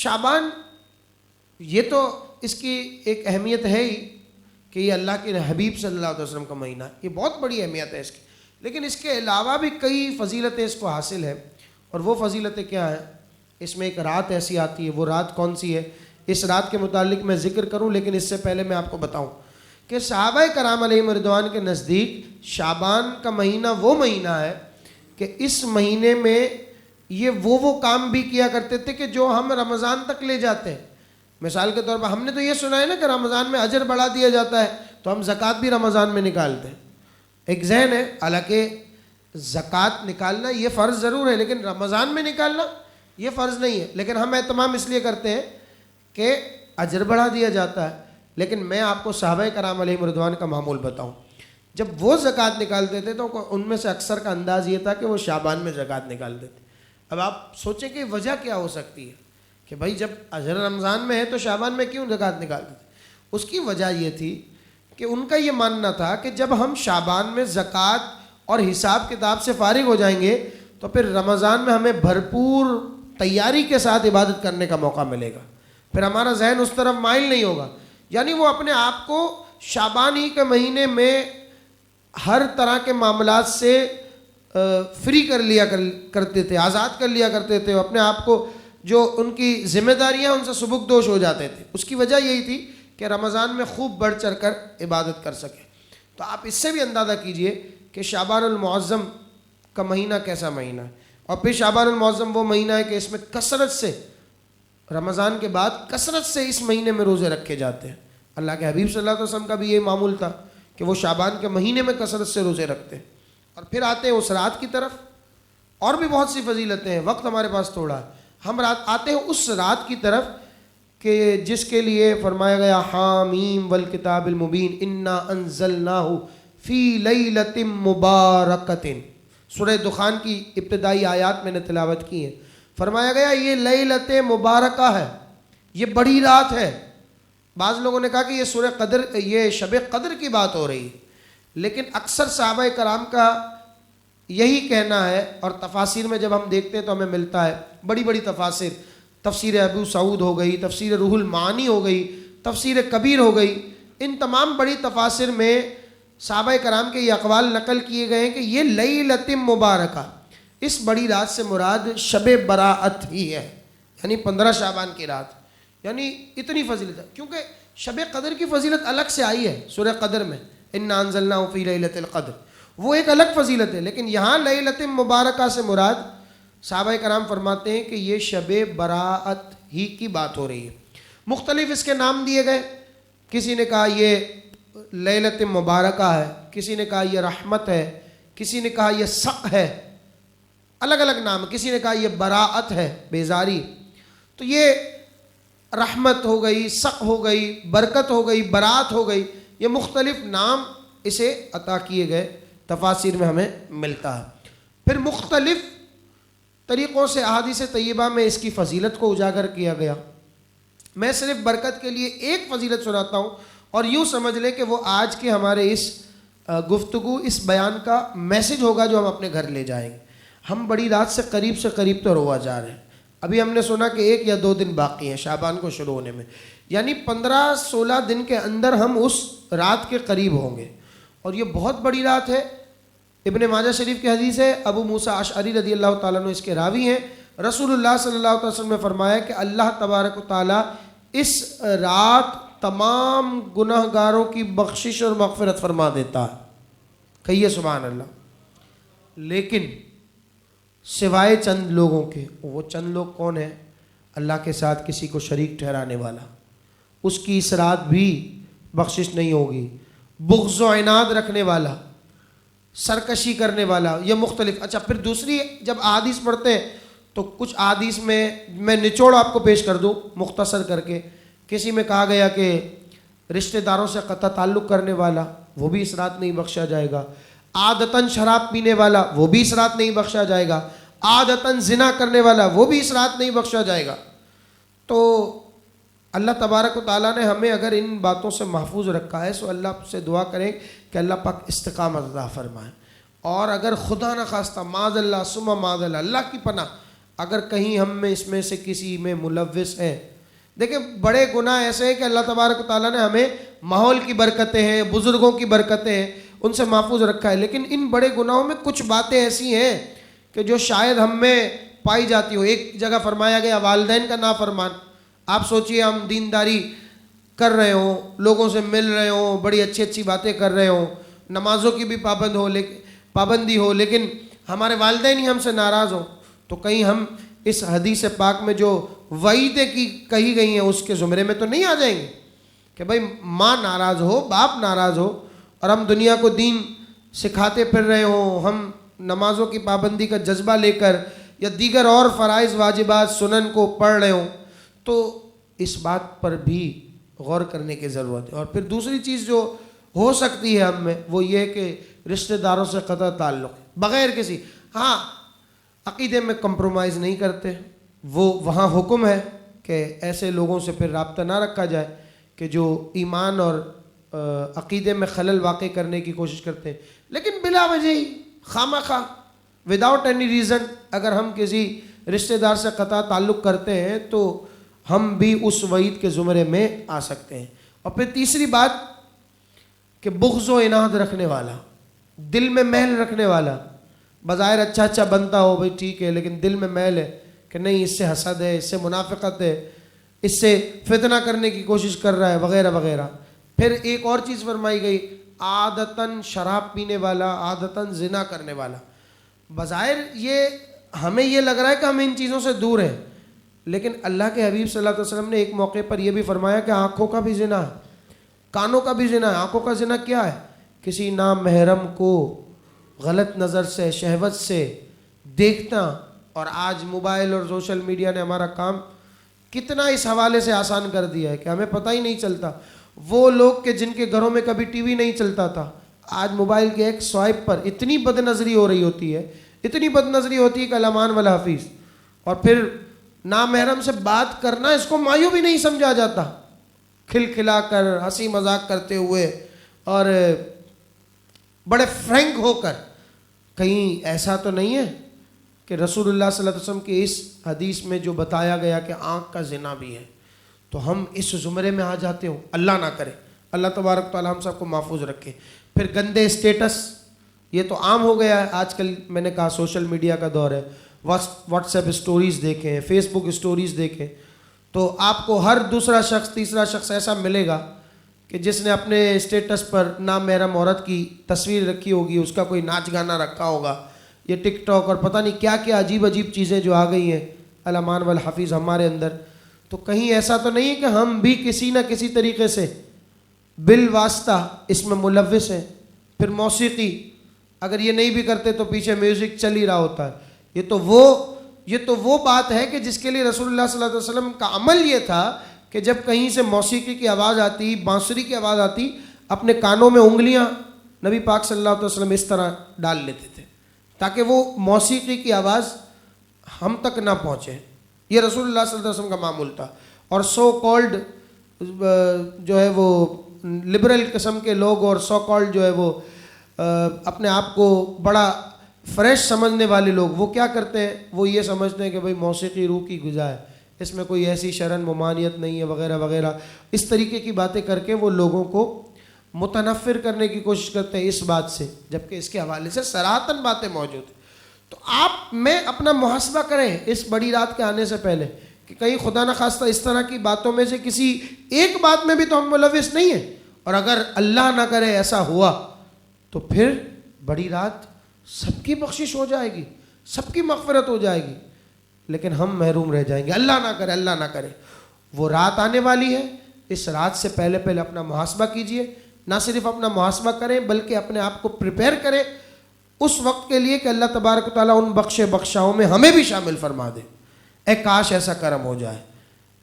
شعبان یہ تو اس کی ایک اہمیت ہے ہی کہ یہ اللہ کے حبیب صلی اللہ علیہ وسلم کا مہینہ ہے، یہ بہت بڑی اہمیت ہے اس کی، لیکن اس کے علاوہ بھی کئی فضیلتیں اس کو حاصل ہیں. اور وہ فضیلتیں کیا ہیں؟ اس میں ایک رات ایسی آتی ہے، وہ رات کون سی ہے؟ اس رات کے متعلق میں ذکر کروں، لیکن اس سے پہلے میں آپ کو بتاؤں کہ صحابہ کرام علیہم رضوان کے نزدیک شعبان کا مہینہ وہ مہینہ ہے کہ اس مہینے میں یہ وہ کام بھی کیا کرتے تھے کہ جو ہم رمضان تک لے جاتے ہیں. مثال کے طور پر ہم نے تو یہ سنا ہے نا کہ رمضان میں اجر بڑھا دیا جاتا ہے، تو ہم زکوٰۃ بھی رمضان میں نکالتے ہیں. ایک ذہن ہے، حالانکہ زکوٰۃ نکالنا یہ فرض ضرور ہے، لیکن رمضان میں نکالنا یہ فرض نہیں ہے. لیکن ہم اہتمام اس لیے کرتے ہیں کہ اجر بڑھا دیا جاتا ہے. لیکن میں آپ کو صحابہ کرام علیہم رضوان کا معمول بتاؤں، جب وہ زکوٰۃ نکالتے تھے تو ان میں سے اکثر کا انداز یہ تھا کہ وہ شعبان میں زکوٰۃ نکالتے تھے. اب آپ سوچیں کہ وجہ کیا ہو سکتی ہے کہ بھائی جب اجر رمضان میں ہے تو شعبان میں کیوں زکوٰۃ نکالتے تھے؟ اس کی وجہ یہ تھی کہ ان کا یہ ماننا تھا کہ جب ہم شعبان میں زکوٰۃ اور حساب کتاب سے فارغ ہو جائیں گے تو پھر رمضان میں ہمیں بھرپور تیاری کے ساتھ عبادت کرنے کا موقع ملے گا، پھر ہمارا ذہن اس طرف مائل نہیں ہوگا. یعنی وہ اپنے آپ کو شعبان ہی کے مہینے میں ہر طرح کے معاملات سے فری کر لیا کرتے تھے، آزاد کر لیا کرتے تھے، اپنے آپ کو جو ان کی ذمہ داریاں ان سے سبکدوش ہو جاتے تھے. اس کی وجہ یہی تھی کہ رمضان میں خوب بڑھ چڑھ کر عبادت کر سکے. تو آپ اس سے بھی اندازہ کیجئے کہ شعبان المعظم کا مہینہ کیسا مہینہ ہے. اور پھر شعبان المعظم وہ مہینہ ہے کہ اس میں کثرت سے رمضان کے بعد کثرت سے اس مہینے میں روزے رکھے جاتے ہیں. اللہ کے حبیب صلی اللہ علیہ وسلم کا بھی یہ معمول تھا کہ وہ شعبان کے مہینے میں کثرت سے روزے رکھتے ہیں. اور پھر آتے ہیں اس رات کی طرف، اور بھی بہت سی فضیلتیں ہیں، وقت ہمارے پاس تھوڑا ہے. ہم آتے ہیں اس رات کی طرف کہ جس کے لیے فرمایا گیا حامیم والکتاب المبین انا انزلناہ فی لیلۃ مبارکۃ. سورہ دخان کی ابتدائی آیات میں نے تلاوت کی ہے. فرمایا گیا یہ لیلۃ مبارکہ ہے، یہ بڑی رات ہے. بعض لوگوں نے کہا کہ یہ سورہ قدر، یہ شب قدر کی بات ہو رہی ہے، لیکن اکثر صحابہ کرام کا یہی کہنا ہے. اور تفاسیر میں جب ہم دیکھتے ہیں تو ہمیں ملتا ہے بڑی بڑی تفاسیر، تفسیر ابو سعود ہو گئی، تفسیر روح المعانی ہو گئی، تفسیر کبیر ہو گئی. ان تمام بڑی تفاسیر میں صحابہ کرام کے یہ اقوال نقل کیے گئے ہیں کہ یہ لیلۃ مبارکہ، اس بڑی رات سے مراد شب براءت ہی ہے، یعنی 15 شعبان کی رات. یعنی اتنی فضیلت ہے، کیونکہ شب قدر کی فضیلت الگ سے آئی ہے سورہ قدر میں، انا انزلناہ فی لیلۃ القدر، وہ ایک الگ فضیلت ہے. لیکن یہاں لیلۃ مبارکہ سے مراد صحابہ کرام فرماتے ہیں کہ یہ شب براءت ہی کی بات ہو رہی ہے. مختلف اس کے نام دیے گئے، کسی نے کہا یہ لیلۃ مبارکہ ہے، کسی نے کہا یہ رحمت ہے، کسی نے کہا یہ سق ہے، الگ الگ نام. کسی نے کہا یہ براءت ہے، بیزاری. تو یہ رحمت ہو گئی، سق ہو گئی، برکت ہو گئی، برات ہو گئی، یہ مختلف نام اسے عطا کیے گئے، تفاسیر میں ہمیں ملتا ہے. پھر مختلف طریقوں سے احادیث طیبہ میں اس کی فضیلت کو اجاگر کیا گیا. میں صرف برکت کے لیے ایک فضیلت سناتا ہوں، اور یوں سمجھ لیں کہ وہ آج کے ہمارے اس گفتگو، اس بیان کا میسج ہوگا جو ہم اپنے گھر لے جائیں گے. ہم بڑی رات سے قریب تو روا جا رہے ہیں. ابھی ہم نے سنا کہ 1 یا 2 دن باقی ہیں شعبان کو شروع ہونے میں، یعنی 15-16 دن کے اندر ہم اس رات کے قریب ہوں گے. اور یہ بہت بڑی رات ہے. ابن ماجہ شریف کی حدیث ہے، ابو موسیٰ اشعری رضی اللہ تعالیٰ عنہ اس کے راوی ہیں. رسول اللہ صلی اللہ علیہ وسلم نے فرمایا کہ اللہ تبارک و تعالیٰ اس رات تمام گناہ گاروں کی بخشش اور مغفرت فرما دیتا ہے. کہیے سبحان اللہ. لیکن سوائے چند لوگوں کے. وہ چند لوگ کون ہیں؟ اللہ کے ساتھ کسی کو شریک ٹھہرانے والا، اس کی اس رات بھی بخشش نہیں ہوگی. بغض و عناد رکھنے والا، سرکشی کرنے والا، یہ مختلف. اچھا، پھر دوسری جب احادیث پڑھتے ہیں تو کچھ احادیث میں نچوڑ آپ کو پیش کر دوں مختصر کر کے. کسی میں کہا گیا کہ رشتہ داروں سے قطع تعلق کرنے والا، وہ بھی اس رات نہیں بخشا جائے گا. عادتاً شراب پینے والا، وہ بھی اس رات نہیں بخشا جائے گا. عادتاً زنا کرنے والا، وہ بھی اس رات نہیں بخشا جائے گا. تو اللہ تبارک و تعالیٰ نے ہمیں اگر ان باتوں سے محفوظ رکھا ہے تو اللہ سے دعا کریں کہ اللہ پاک استقامت عطا فرمائے. اور اگر خدا نخواستہ معاذ اللہ ثم معاذ اللہ، اللہ کی پناہ، اگر کہیں ہم میں اس میں سے کسی میں ملوث ہیں. دیکھیں بڑے گناہ ایسے ہیں کہ اللہ تبارک و تعالیٰ نے ہمیں ماحول کی برکتیں ہیں, بزرگوں کی برکتیں ہیں, ان سے محفوظ رکھا ہے, لیکن ان بڑے گناہوں میں کچھ باتیں ایسی ہیں کہ جو شاید ہم میں پائی جاتی ہو. ایک جگہ فرمایا گیا والدین کا نافرمان. آپ سوچئے ہم دینداری کر رہے ہوں, لوگوں سے مل رہے ہوں, بڑی اچھی اچھی باتیں کر رہے ہوں, نمازوں کی بھی پابندی ہو, لیکن ہمارے والدین ہی ہم سے ناراض ہوں, تو کہیں ہم اس حدیث پاک میں جو وعیدیں کی کہی گئی ہیں اس کے زمرے میں تو نہیں آ جائیں گے کہ بھائی ماں ناراض ہو, باپ ناراض ہو, اور ہم دنیا کو دین سکھاتے پھر رہے ہوں, ہم نمازوں کی پابندی کا جذبہ لے کر یا دیگر اور فرائض واجبات سنن کو پڑھ رہے ہوں. تو اس بات پر بھی غور کرنے کی ضرورت ہے. اور پھر دوسری چیز جو ہو سکتی ہے ہم میں وہ یہ کہ رشتہ داروں سے قطع تعلق بغیر کسی, ہاں عقیدے میں کمپرومائز نہیں کرتے, وہ وہاں حکم ہے کہ ایسے لوگوں سے پھر رابطہ نہ رکھا جائے کہ جو ایمان اور عقیدے میں خلل واقع کرنے کی کوشش کرتے ہیں, لیکن بلا وجہ ہی خامخواہ وداؤٹ اینی ریزن اگر ہم کسی رشتہ دار سے قطع تعلق کرتے ہیں تو ہم بھی اس وعید کے زمرے میں آ سکتے ہیں. اور پھر تیسری بات کہ بغض و عناد رکھنے والا, دل میں میل رکھنے والا, بظاہر اچھا بنتا ہو بھائی ٹھیک ہے, لیکن دل میں میل ہے کہ نہیں اس سے حسد ہے, اس سے منافقت ہے, اس سے فتنہ کرنے کی کوشش کر رہا ہے وغیرہ وغیرہ. پھر ایک اور چیز فرمائی گئی, عادتاً شراب پینے والا, عادتاً زنا کرنے والا. بظاہر یہ ہمیں یہ لگ رہا ہے کہ ہم ان چیزوں سے دور ہیں, لیکن اللہ کے حبیب صلی اللہ علیہ وسلم نے ایک موقع پر یہ بھی فرمایا کہ آنکھوں کا بھی زنا ہے, کانوں کا بھی زنا ہے. آنکھوں کا زنا کیا ہے؟ کسی نامحرم کو غلط نظر سے, شہوت سے دیکھنا. اور آج موبائل اور سوشل میڈیا نے ہمارا کام کتنا اس حوالے سے آسان کر دیا ہے کہ ہمیں پتہ ہی نہیں چلتا. وہ لوگ کہ جن کے گھروں میں کبھی ٹی وی نہیں چلتا تھا, آج موبائل کے ایک سوائپ پر اتنی بد نظری ہو رہی ہوتی ہے, اتنی بد نظری ہوتی ہے کہ الامان والا حفیظ. اور پھر نامحرم سے بات کرنا اس کو مایو بھی نہیں سمجھا جاتا, کھل کھلا کر ہنسی مذاق کرتے ہوئے اور بڑے فرینک ہو کر. کہیں ایسا تو نہیں ہے کہ رسول اللہ صلی اللہ علیہ وسلم کی اس حدیث میں جو بتایا گیا کہ آنکھ کا زنا بھی ہے تو ہم اس زمرے میں آ جاتے ہوں؟ اللہ نہ کرے, اللہ تبارک تعالی ہم سب کو محفوظ رکھے. پھر گندے اسٹیٹس, یہ تو عام ہو گیا ہے آج کل. میں نے کہا سوشل میڈیا کا دور ہے, واٹس ایپ اسٹوریز دیکھیں, فیس بک اسٹوریز دیکھیں, تو آپ کو ہر دوسرا شخص تیسرا شخص ایسا ملے گا کہ جس نے اپنے اسٹیٹس پر نامحرم عورت کی تصویر رکھی ہوگی, اس کا کوئی ناچ گانا رکھا ہوگا, یہ ٹک ٹاک اور پتہ نہیں کیا کیا عجیب چیزیں جو آ گئی ہیں الامان والحفیظ ہمارے اندر. تو کہیں ایسا تو نہیں ہے کہ ہم بھی کسی نہ کسی طریقے سے بالواسطہ اس میں ملوث ہیں. پھر موسیقی, اگر یہ نہیں بھی کرتے تو پیچھے میوزک چل ہی رہا ہوتا ہے. یہ تو وہ بات ہے کہ جس کے لیے رسول اللہ صلی اللہ علیہ وسلم کا عمل یہ تھا کہ جب کہیں سے موسیقی کی آواز آتی, بانسری کی آواز آتی, اپنے کانوں میں انگلیاں نبی پاک صلی اللہ علیہ وسلم اس طرح ڈال لیتے تھے تاکہ وہ موسیقی کی آواز ہم تک نہ پہنچے. یہ رسول اللہ صلی اللہ علیہ وسلم کا معمول تھا. اور سو کالڈ جو ہے وہ لبرل قسم کے لوگ اور سو کالڈ جو ہے وہ اپنے آپ کو بڑا فریش سمجھنے والے لوگ, وہ کیا کرتے ہیں, وہ یہ سمجھتے ہیں کہ بھئی موسیقی روح کی غذا ہے, اس میں کوئی ایسی شرن ممانعت نہیں ہے وغیرہ وغیرہ. اس طریقے کی باتیں کر کے وہ لوگوں کو متنفر کرنے کی کوشش کرتے ہیں اس بات سے, جبکہ اس کے حوالے سے صراحتاً باتیں موجود ہیں. تو آپ میں اپنا محاسبہ کریں اس بڑی رات کے آنے سے پہلے کہ کہیں خدا نخواستہ اس طرح کی باتوں میں سے کسی ایک بات میں بھی تو ہم ملوث نہیں ہیں. اور اگر اللہ نہ کرے ایسا ہوا تو پھر بڑی رات سب کی بخشش ہو جائے گی, سب کی مغفرت ہو جائے گی, لیکن ہم محروم رہ جائیں گے. اللہ نہ کرے, اللہ نہ کرے. وہ رات آنے والی ہے, اس رات سے پہلے اپنا محاسبہ کیجئے. نہ صرف اپنا محاسبہ کریں بلکہ اپنے آپ کو پریپیئر کریں اس وقت کے لیے کہ اللہ تبارک و تعالیٰ ان بخشاؤں میں ہمیں بھی شامل فرما دے. اے کاش ایسا کرم ہو جائے.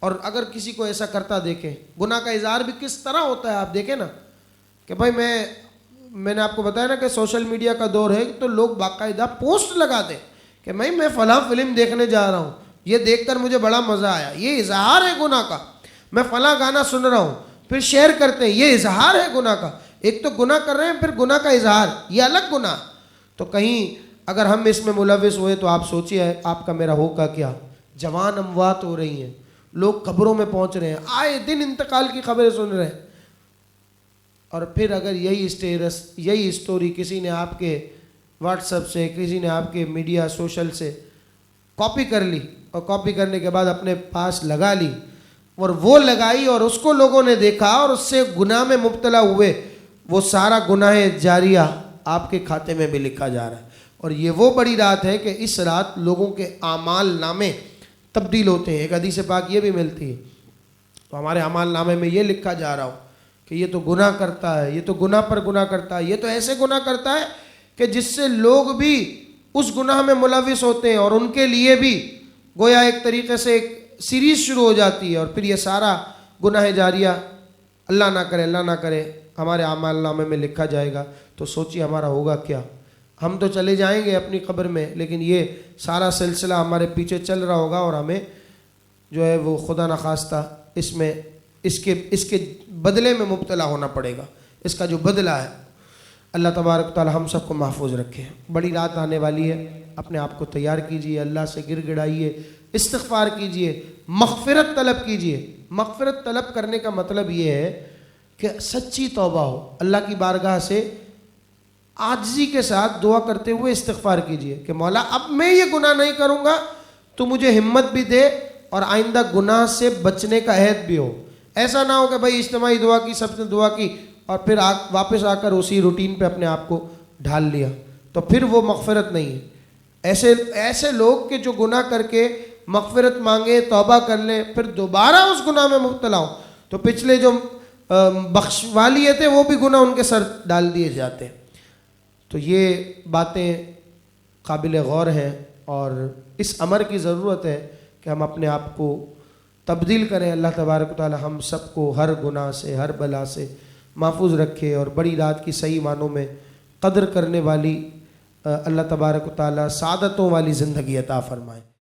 اور اگر کسی کو ایسا کرتا دیکھیں, گناہ کا اظہار بھی کس طرح ہوتا ہے آپ دیکھیں نا, کہ بھائی میں نے آپ کو بتایا نا کہ سوشل میڈیا کا دور ہے تو لوگ باقاعدہ پوسٹ لگا دیں کہ میں فلاں فلم دیکھنے جا رہا ہوں, یہ دیکھ کر مجھے بڑا مزہ آیا, یہ اظہار ہے گناہ کا. میں فلاں گانا سن رہا ہوں, پھر شیئر کرتے ہیں, یہ اظہار ہے گناہ کا. ایک تو گناہ کر رہے ہیں, پھر گناہ کا اظہار, یہ الگ گناہ. تو کہیں اگر ہم اس میں ملوث ہوئے تو آپ سوچیے آپ کا میرا ہوگا کیا. جوان اموات ہو رہی ہیں, لوگ قبروں میں پہنچ رہے ہیں, آئے دن انتقال کی خبریں سن رہے ہیں. اور پھر اگر یہی اسٹیٹس, یہی اسٹوری کسی نے آپ کے واٹس ایپ سے, کسی نے آپ کے میڈیا سوشل سے کاپی کر لی, اور کاپی کرنے کے بعد اپنے پاس لگا لی, اور وہ لگائی اور اس کو لوگوں نے دیکھا اور اس سے گناہ میں مبتلا ہوئے, وہ سارا گناہ جاریہ آپ کے کھاتے میں بھی لکھا جا رہا ہے. اور یہ وہ بڑی رات ہے کہ اس رات لوگوں کے اعمال نامے تبدیل ہوتے ہیں. ایک حدیث پاک یہ بھی ملتی ہے, تو ہمارے اعمال نامے میں یہ لکھا جا رہا ہو کہ یہ تو گناہ کرتا ہے, یہ تو گناہ پر گناہ کرتا ہے, یہ تو ایسے گناہ کرتا ہے کہ جس سے لوگ بھی اس گناہ میں ملوث ہوتے ہیں, اور ان کے لیے بھی گویا ایک طریقے سے ایک سیریز شروع ہو جاتی ہے. اور پھر یہ سارا گناہ جاریہ اللہ نہ کرے ہمارے اعمال نامے میں لکھا جائے گا. تو سوچیے ہمارا ہوگا کیا. ہم تو چلے جائیں گے اپنی قبر میں, لیکن یہ سارا سلسلہ ہمارے پیچھے چل رہا ہوگا, اور ہمیں جو ہے وہ خدا نخواستہ اس کے بدلے میں مبتلا ہونا پڑے گا. اس کا جو بدلہ ہے, اللہ تبارک و تعالی ہم سب کو محفوظ رکھے. بڑی رات آنے والی ہے, اپنے آپ کو تیار کیجئے, اللہ سے گر گڑائیے, استغفار کیجئے, مغفرت طلب کیجئے. مغفرت طلب کرنے کا مطلب یہ ہے کہ سچی توبہ ہو, اللہ کی بارگاہ سے عاجزی کے ساتھ دعا کرتے ہوئے استغفار کیجئے کہ مولا اب میں یہ گناہ نہیں کروں گا, تو مجھے ہمت بھی دے اور آئندہ گناہ سے بچنے کا عہد بھی ہو. ایسا نہ ہو کہ بھائی اجتماعی دعا کی, سب نے دعا کی, اور پھر واپس آ کر اسی روٹین پہ اپنے آپ کو ڈھال لیا, تو پھر وہ مغفرت نہیں ہے. ایسے لوگ کہ جو گناہ کر کے مغفرت مانگے, توبہ کر لیں, پھر دوبارہ اس گناہ میں مبتلا ہوں, تو پچھلے جو بخشوا لیے تھے وہ بھی گناہ ان کے سر ڈال دیے جاتے ہیں. تو یہ باتیں قابل غور ہیں, اور اس امر کی ضرورت ہے کہ ہم اپنے آپ کو تبدیل کریں. اللہ تبارک و تعالی ہم سب کو ہر گناہ سے, ہر بلا سے محفوظ رکھے, اور بڑی رات کی صحیح معنوں میں قدر کرنے والی اللہ تبارک و تعالی سعادتوں والی زندگی عطا فرمائے.